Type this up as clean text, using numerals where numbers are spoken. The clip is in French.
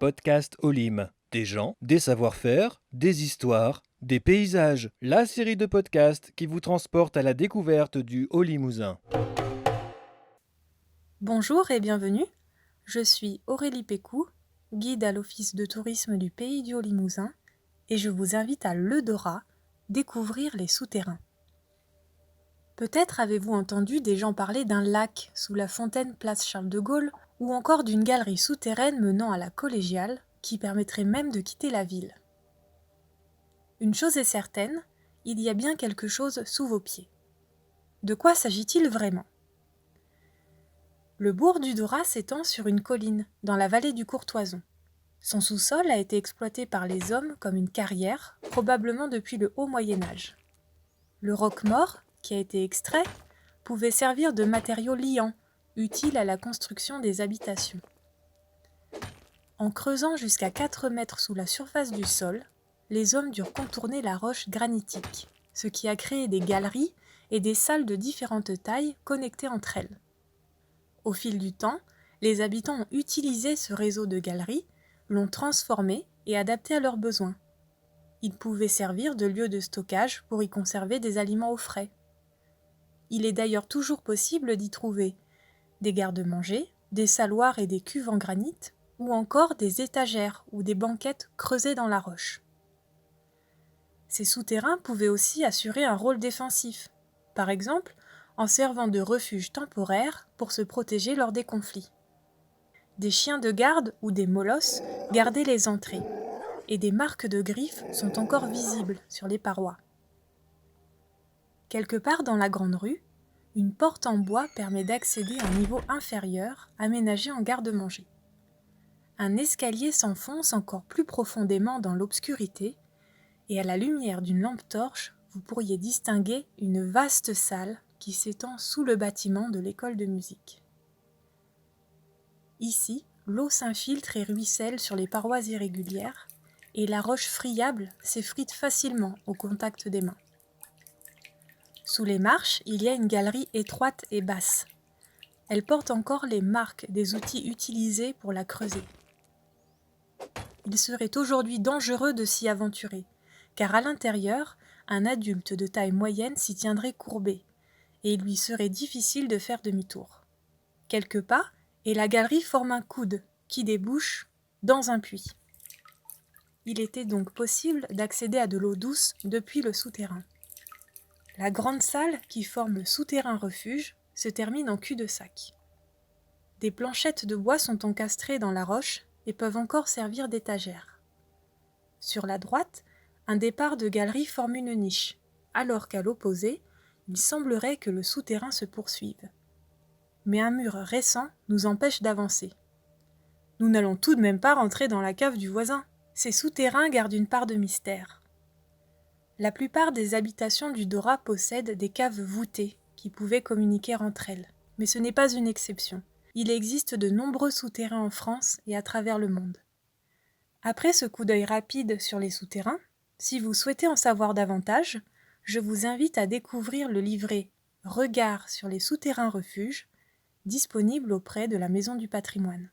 podcast Olim. Des gens, des savoir-faire, des histoires, des paysages. La série de podcasts qui vous transporte à la découverte du Haut-Limousin. Bonjour et bienvenue, je suis Aurélie Pécou, guide à l'Office de tourisme du Pays du Haut-Limousin et je vous invite à l'Eudora découvrir les souterrains. Peut-être avez-vous entendu des gens parler d'un lac sous la fontaine place Charles de Gaulle ou encore d'une galerie souterraine menant à la collégiale qui permettrait même de quitter la ville. Une chose est certaine, il y a bien quelque chose sous vos pieds. De quoi s'agit-il vraiment ? Le bourg du Dorat s'étend sur une colline, dans la vallée du Courtoison. Son sous-sol a été exploité par les hommes comme une carrière, probablement depuis le haut Moyen-Âge. Le roc mort, qui a été extrait, pouvait servir de matériau liant, utile à la construction des habitations. En creusant jusqu'à 4 mètres sous la surface du sol, les hommes durent contourner la roche granitique, ce qui a créé des galeries et des salles de différentes tailles connectées entre elles. Au fil du temps, les habitants ont utilisé ce réseau de galeries, l'ont transformé et adapté à leurs besoins. Il pouvait servir de lieu de stockage pour y conserver des aliments au frais. Il est d'ailleurs toujours possible d'y trouver des garde-manger, des saloirs et des cuves en granit, ou encore des étagères ou des banquettes creusées dans la roche. Ces souterrains pouvaient aussi assurer un rôle défensif, par exemple en servant de refuge temporaire pour se protéger lors des conflits. Des chiens de garde ou des molosses gardaient les entrées, et des marques de griffes sont encore visibles sur les parois. Quelque part dans la grande rue, une porte en bois permet d'accéder à un niveau inférieur, aménagé en garde-manger. Un escalier s'enfonce encore plus profondément dans l'obscurité, et à la lumière d'une lampe torche, vous pourriez distinguer une vaste salle qui s'étend sous le bâtiment de l'école de musique. Ici, l'eau s'infiltre et ruisselle sur les parois irrégulières, et la roche friable s'effrite facilement au contact des mains. Sous les marches, il y a une galerie étroite et basse. Elle porte encore les marques des outils utilisés pour la creuser. Il serait aujourd'hui dangereux de s'y aventurer, car à l'intérieur, un adulte de taille moyenne s'y tiendrait courbé, et il lui serait difficile de faire demi-tour. Quelques pas, et la galerie forme un coude qui débouche dans un puits. Il était donc possible d'accéder à de l'eau douce depuis le souterrain. La grande salle qui forme le souterrain refuge se termine en cul-de-sac. Des planchettes de bois sont encastrées dans la roche et peuvent encore servir d'étagère. Sur la droite, un départ de galerie forme une niche, alors qu'à l'opposé, il semblerait que le souterrain se poursuive. Mais un mur récent nous empêche d'avancer. Nous n'allons tout de même pas rentrer dans la cave du voisin. Ces souterrains gardent une part de mystère. La plupart des habitations du Dorat possèdent des caves voûtées qui pouvaient communiquer entre elles. Mais ce n'est pas une exception. Il existe de nombreux souterrains en France et à travers le monde. Après ce coup d'œil rapide sur les souterrains, si vous souhaitez en savoir davantage, je vous invite à découvrir le livret « Regard sur les souterrains refuges » disponible auprès de la Maison du Patrimoine.